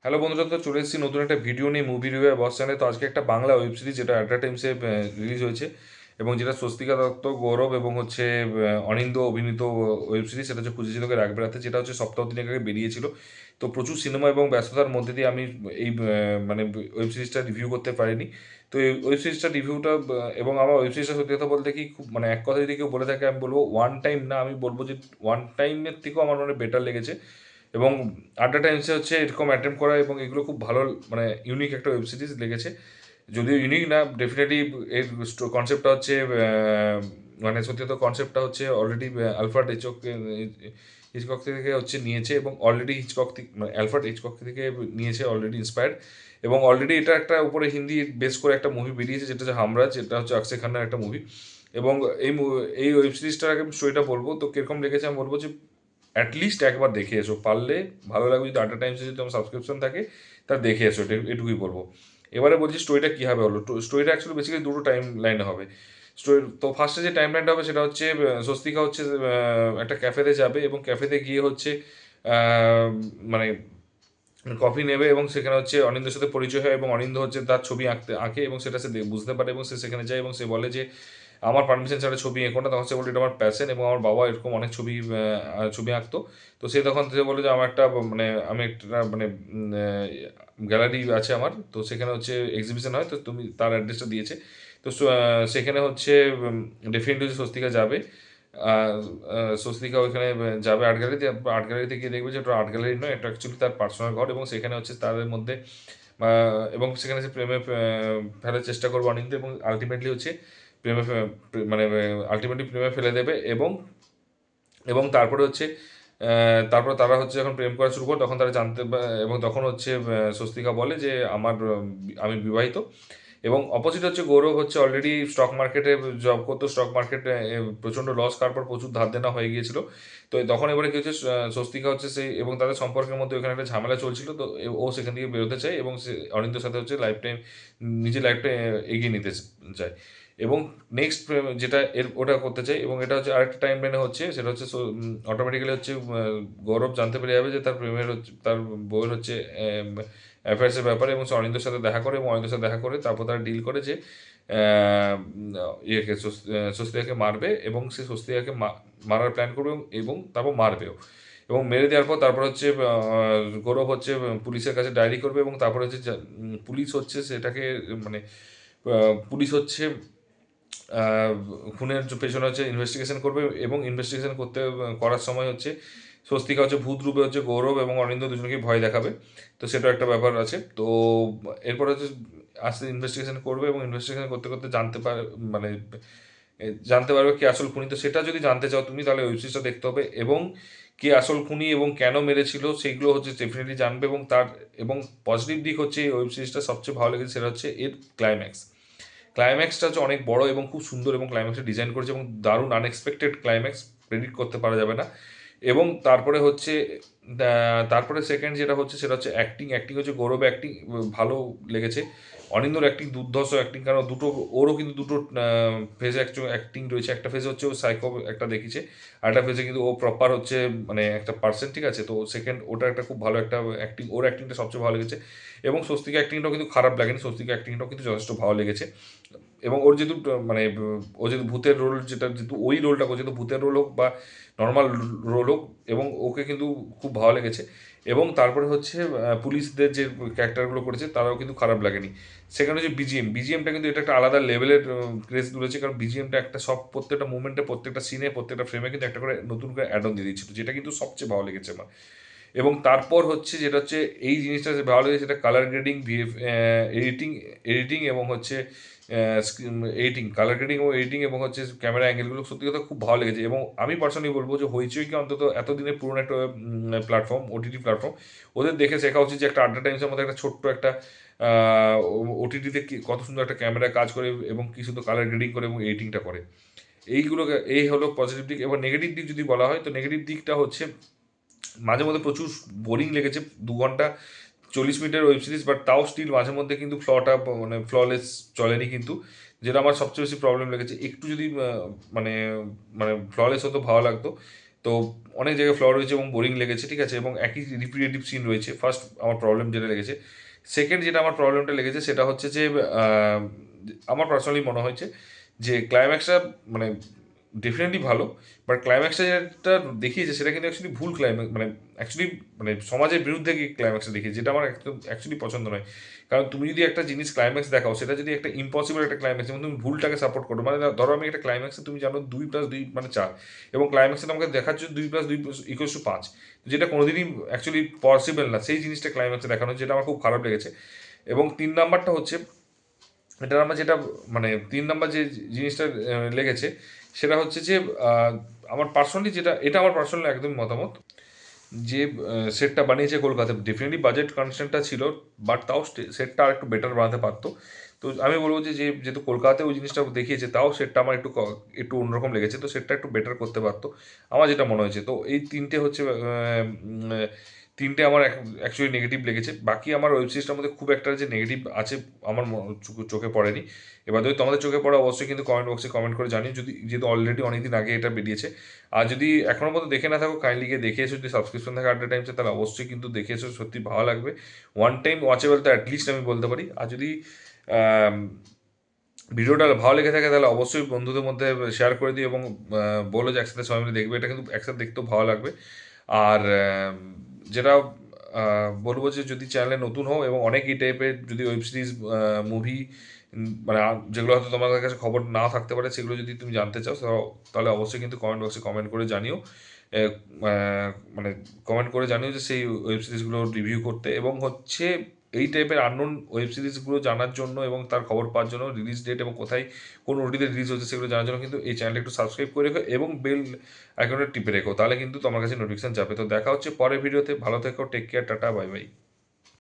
Hello বন্ধুরা, তো চলে এসেছি নতুন একটা ভিডিও নিয়ে, মুভি রিভিউ বস চ্যানেলে। তো আজকে একটা বাংলা ওয়েব সিরিজ যেটা অ্যাডার টাইমসে রিলিজ হয়েছে এবং যেটা স্বস্তিকা দত্ত, গৌরব এবং হচ্ছে অনিন্দ অভিনীত ওয়েব সিরিজ। সেটা হচ্ছে খুঁজেছিল তোকে রাখবে রাতে, যেটা হচ্ছে সপ্তাহ দিন আগে বেরিয়েছিল। তো প্রচুর সিনেমা এবং ব্যস্ততার মধ্যে দিয়ে আমি এই মানে ওয়েব সিরিজটা রিভিউ করতে পারিনি। তো এই ওয়েব সিরিজটা রিভিউটা এবং আমার ওয়েব সিরিজটা সত্যি কথা বলতে কি খুব মানে এক কথা যদি কেউ বলে থাকে আমি বলবো ওয়ান টাইম না, আমি বলবো যে ওয়ান টাইমের থেকেও আমার মানে বেটার লেগেছে। এবং আড্ডা টাইমসে হচ্ছে এরকম অ্যাটেম্প করা এবং এগুলো খুব ভালো মানে ইউনিক একটা ওয়েব সিরিজ লেগেছে। যদিও ইউনিক না, ডেফিনেটলি এর কনসেপ্টটা হচ্ছে মানে সত্যি তো কনসেপ্টটা হচ্ছে অলরেডি আলফ্রেড হিচকক থেকে হচ্ছে নিয়েছে এবং অলরেডি হিচকক থেকে মানে অ্যালফ্রেড হিচকক থেকে নিয়েছে, অলরেডি ইন্সপায়ার্ড। এবং অলরেডি এটা একটা উপরে হিন্দি বেস করে একটা মুভি বেরিয়েছে, যেটা হচ্ছে হামরাজ, যেটা হচ্ছে অক্ষয় খান্নার একটা মুভি। এবং এই ওয়েব সিরিজটার আগে আমি স্টোরিটা বলবো, তো কিরকম লেগেছে আমি বলবো যে অ্যাটলিস্ট একবার দেখে এসো, পারলে ভালো লাগবে। যদি আড্ডা টাইমসে যদি তোমার সাবস্ক্রিপশন থাকে তা দেখে এসো, এটুকুই বলবো। এবারে বলছি স্টোরিটা কী হবে হলো। স্টোরিটা অ্যাকচুয়ালি বেসিক্যালি দুটো টাইম লাইনে হবে। স্টোরি তো ফার্স্টে যে টাইম লাইনটা হবে সেটা হচ্ছে স্বস্তিকা হচ্ছে একটা ক্যাফেতে যাবে এবং ক্যাফেতে গিয়ে হচ্ছে আহ, মানে কফি নেবে এবং সেখানে হচ্ছে অনিন্দের সাথে পরিচয় হয় এবং অনিন্দ হচ্ছে তার ছবি আঁকে এবং সেটা সে বুঝতে পারে এবং সে সেখানে যায় এবং সে বলে যে আমার পারমিশন ছাড়া ছবি এঁকো না। তখন সে বলে এটা আমার প্যাশন এবং আমার বাবা এরকম অনেক ছবি আঁকতো। তো সে তখন সে বলে যে আমার একটা মানে আমি একটা মানে গ্যালারি আছে আমার, তো সেখানে হচ্ছে এক্সিবিশন হয়, তো তুমি তার অ্যাড্রেসটা দিয়েছে। তো সেখানে হচ্ছে ডেফিনেটলি স্বস্তিকা যাবে। আহ, স্বস্তিকা ওইখানে যাবে আর্ট গ্যালারিতে গিয়ে দেখবে যে ওটা আর্ট গ্যালারি নয়, এটা অ্যাকচুয়ালি তার পার্সোনাল ঘর। এবং সেখানে হচ্ছে তাদের মধ্যে এবং সেখানে সে প্রেমে ফেলার চেষ্টা করবে অনিন্দ এবং আলটিমেটলি হচ্ছে মানে আলটিমেটলি প্রেমে ফেলে দেবে। এবং এবং তারপরে হচ্ছে তারপর তারা হচ্ছে যখন প্রেম করা শুরু করে তখন তারা এবং তখন হচ্ছে স্বস্তিকা বলে যে আমি বিবাহিত। এবং অপোজিট হচ্ছে গৌরব হচ্ছে অলরেডি স্টক মার্কেটে জব করতো, স্টক মার্কেটে প্রচণ্ড লস খাওয়ার পর প্রচুর ধার দেনা হয়ে গিয়েছিল। তো তখন এবারে কি হচ্ছে, স্বস্তিকা হচ্ছে সেই এবং তাদের সম্পর্কের মধ্যে ওখানে একটা ঝামেলা চলছিল। তো ও সেখান থেকে বেরোতে চায় এবং সে অরিন্দর সাথে হচ্ছে লাইফ টাইম নিজের লাইফটা এগিয়ে নিতে চায়। এবং নেক্সট যেটা ওটা করতে চাই। এবং এটা হচ্ছে আরেকটা টাইম লাইনে হচ্ছে, সেটা হচ্ছে অটোমেটিক্যালি হচ্ছে গৌরব জানতে পেরে যাবে যে তার প্রেমের হচ্ছে তার বউয়ের হচ্ছে অ্যাফেয়ার্সের ব্যাপারে এবং সে অনিন্দের সাথে দেখা করে এবং অনিন্দের সাথে দেখা করে তারপর তারা ডিল করে যে ইয়েকে স্বস্তিকাকে মারবে এবং সে স্বস্তিকাকে মারার প্ল্যান করবে এবং তারপর মারবেও। এবং মেরে দেওয়ার পর তারপর হচ্ছে গৌরব হচ্ছে পুলিশের কাছে ডায়েরি করবে এবং তারপর হচ্ছে পুলিশ হচ্ছে সেটাকে মানে পুলিশ হচ্ছে আহ, খুনের পেছনে হচ্ছে ইনভেস্টিগেশন করবে এবং ইনভেস্টিগেশন করার সময় হচ্ছে স্বস্তিকা হচ্ছে ভূত রূপে হচ্ছে গৌরব এবং অনিন্দ দুজনকে ভয় দেখাবে। তো সেটা একটা ব্যাপার আছে। তো এরপর হচ্ছে আস্তে ইনভেস্টিগেশন করবে এবং ইনভেস্টিগেশন করতে করতে মানে জানতে পারবে কে আসল খুনি। তো সেটা যদি জানতে চাও তুমি তাহলে ওয়েব সিরিজটা দেখতে হবে এবং কে আসল খুনি এবং কেন মেরেছিল সেইগুলো হচ্ছে ডেফিনেটলি জানবে। এবং পজিটিভ দিক হচ্ছে এই ওয়েব সিরিজটা সবচেয়ে ভালো লেগেছে সেটা হচ্ছে এর ক্লাইম্যাক্স। ক্লাইম্যাক্সটা হচ্ছে অনেক বড় এবং খুব সুন্দর এবং ক্লাইম্যাক্সটা ডিজাইন করেছে এবং দারুণ আনএক্সপেক্টেড ক্লাইম্যাক্স, প্রেডিক্ট করতে পারা যাবে না। এবং তারপরে হচ্ছে তারপরে সেকেন্ড যেটা হচ্ছে সেটা হচ্ছে অ্যাক্টিং। অ্যাক্টিং হচ্ছে গৌরব অ্যাক্টিং ভালো লেগেছে। অনিন্দর অ্যাক্টিং দুর্ধর্ষ অ্যাক্টিং, কারণ ওরও কিন্তু দুটো ফেজে অ্যাক্টিং রয়েছে। একটা ফেজে হচ্ছে ও সাইকো একটা দেখিয়েছে, আর একটা ফেজে কিন্তু ও প্রপার হচ্ছে মানে একটা পার্সন, ঠিক আছে। তো সেকেন্ড ওটা একটা খুব ভালো একটা অ্যাক্টিং, ওর অ্যাক্টিংটা সবচেয়ে ভালো লেগেছে। এবং স্বস্তিকা অ্যাক্টিংটাও কিন্তু খারাপ লাগেনি, স্বস্তিকা অ্যাক্টিংটাও কিন্তু যথেষ্ট ভালো লেগেছে। এবং ওর যেহেতু মানে ও যেহেতু ভূতের রোল, যেটা যেহেতু ওই রোলটা করছে, যেহেতু ভূতের রোল হোক বা নর্মাল রোল হোক, এবং ওকে কিন্তু খুব ভালো লেগেছে। এবং তারপরে হচ্ছে পুলিশদের যে ক্যারেক্টারগুলো করেছে তারাও কিন্তু খারাপ লাগেনি। সেখানে হচ্ছে বিজিএমটা কিন্তু এটা একটা আলাদা লেভেলের ক্রেজ তুলেছে, কারণ বিজিএমটা একটা সব প্রত্যেকটা মুভমেন্টে, প্রত্যেকটা সিনে, প্রত্যেকটা ফ্রেমে কিন্তু একটা করে নতুন করে অ্যাড অন দিয়ে দিচ্ছিল, যেটা কিন্তু সবচেয়ে ভালো লেগেছে আমার। এবং তারপর হচ্ছে যেটা হচ্ছে এই জিনিসটা যে ভালো লেগেছে, সেটা কালার গ্রেডিং, এডিটিং এডিটিং এবং হচ্ছে এডিটিং, কালার গ্রেডিং এবং এডিটিং এবং হচ্ছে ক্যামেরা অ্যাঙ্গেলগুলো সত্যি কথা খুব ভালো লেগেছে। এবং আমি পার্সোনালি বলবো যে হইচইকে অন্তত এতদিনের পুরনো একটা প্ল্যাটফর্ম, ওটিটি প্ল্যাটফর্ম, ওদের দেখে শেখা উচিত যে একটা আড্ডা টাইমসের মধ্যে একটা ছোট্ট একটা ওটিটিতে কত সুন্দর একটা ক্যামেরা কাজ করে এবং কি সুন্দর কালার গ্রেডিং করে এবং এডিটিংটা করে। এই হলো পজিটিভ দিক। এবার নেগেটিভ দিক যদি বলা হয়, তো নেগেটিভ দিকটা হচ্ছে মাঝে মধ্যে প্রচুর বোরিং লেগেছে। 2 ঘন্টা 40 মিনিটের ওয়েব সিরিজ, বাট তাও স্টিল মাঝে মধ্যে কিন্তু মানে ফ্ললেস চলেনি কিন্তু, যেটা আমার সবচেয়ে বেশি প্রবলেম লেগেছে। একটু যদি মানে মানে ফ্ললেস হতো ভালো লাগতো। তো অনেক জায়গায় ফ্ল রয়েছে এবং বোরিং লেগেছে, ঠিক আছে, এবং একই রিপিটেটিভ সিন রয়েছে। ফার্স্ট আমার প্রবলেম যেটা লেগেছে। সেকেন্ড যেটা আমার প্রবলেমটা লেগেছে সেটা হচ্ছে যে আহ, আমার পার্সোনালি মনে হয়েছে যে ক্লাইম্যাক্সটা মানে ডেফিনেটলি ভালো, বাট ক্লাইম্যাক্সটা যেটা দেখিয়েছে সেটা কিন্তু অ্যাকচুয়ালি ভুল ক্লাইম্যাক্স, মানে অ্যাকচুয়ালি মানে সমাজের বিরুদ্ধে গিয়ে ক্লাইম্যাক্সটা দেখিয়েছে, যেটা আমার একদম অ্যাকচুয়ালি পছন্দ নয়। কারণ তুমি যদি একটা জিনিস ক্লাইম্যাক্স দেখাও, সেটা যদি একটা ইম্পসিবল একটা ক্লাইম্যাক্স এবং তুমি ভুলটাকে সাপোর্ট করো, মানে ধরো আমি একটা ক্লাইম্যাক্সে তুমি জানো 2+2 মানে 4, এবং ক্লাইম্যাক্সে তোমাকে দেখাচ্ছ 2+2=5, যেটা কোনোদিনই অ্যাকচুয়ালি পসিবল না, সেই জিনিসটা ক্লাইম্যাক্সে দেখানো, যেটা আমার খুব খারাপ লেগেছে। এবং 3 নাম্বারটা হচ্ছে, এটা আমার যেটা মানে 3 নাম্বার যে জিনিসটা লেগেছে সেটা হচ্ছে যে আহ, আমার পার্সোনালি যেটা, এটা আমার পার্সোনালি একদম মতামত যে সেটটা বানিয়েছে কলকাতায়, ডেফিনেটলি বাজেট কনস্ট্যান্টটা ছিল, বাট তাও সেটটা আর একটু বেটার বানাতে পারতো। তো আমি বলবো যে যেহেতু কলকাতায় ওই জিনিসটা দেখিয়েছে, তাও সেটটা আমার একটু অন্যরকম লেগেছে, তো সেটটা একটু বেটার করতে পারতো, আমার যেটা মনে হয়েছে। তো এই তিনটে হচ্ছে তিনটে আমার অ্যাকচুয়ালি নেগেটিভ লেগেছে। বাকি আমার ওয়েব সিরিজটার মধ্যে খুব একটা যে নেগেটিভ আছে আমার চোখে পড়েনি। এবার যদি তোমাদের চোখে পড়ে অবশ্যই কিন্তু কমেন্ট বক্সে কমেন্ট করে জানিও, যদি যেহেতু অলরেডি অনেকদিন আগে এটা বেরিয়েছে। আর যদি এখনো পর্যন্ত দেখে না থাকো, কাইন্ডলি গিয়ে দেখে এসো, যদি সাবস্ক্রিপশন থাকে আড্ডা টাইমসে, তাহলে অবশ্যই কিন্তু দেখে এসো, সত্যি ভালো লাগবে। ওয়ান টাইম ওয়াচেবল তো অ্যাটলিস্ট আমি বলতে পারি। আর যদি ভিডিওটা ভালো লেগে থাকে তাহলে অবশ্যই বন্ধুদের মধ্যে শেয়ার করে দিও এবং বলো যে একসাথে সবাই মিলে দেখবে, এটা কিন্তু একসাথে দেখতেও ভালো লাগবে। আর যেটা বলবো যে যদি চ্যানেলে নতুন হও এবং অনেক এই টাইপের যদি ওয়েব সিরিজ, মুভি, মানে যেগুলো হয়তো তোমাদের কাছে খবর না থাকতে পারে, সেগুলো যদি তুমি জানতে চাও, তাহলে অবশ্যই কিন্তু কমেন্ট বক্সে কমেন্ট করে জানিও। আহ, মানে কমেন্ট করে জানিও যে সেই ওয়েব সিরিজগুলো রিভিউ করতে, এবং হচ্ছে এই টাইপের আননোন ওয়েব সিরিজগুলো জানার জন্য এবং তার খবর পাওয়ার জন্য, রিলিজ ডেট এবং কোথায় কোন ওটিতে রিলিজ হচ্ছে সেগুলো জানার জন্য কিন্তু এই চ্যানেলটা একটু সাবস্ক্রাইব করে রেখো এবং বেল আইকনটা টিপে রেখো, তাহলে কিন্তু তোমার কাছে নোটিফিকেশন যাবে। তো দেখা হচ্ছে পরের ভিডিওতে, ভালো থেকো, take care, tata, bye by.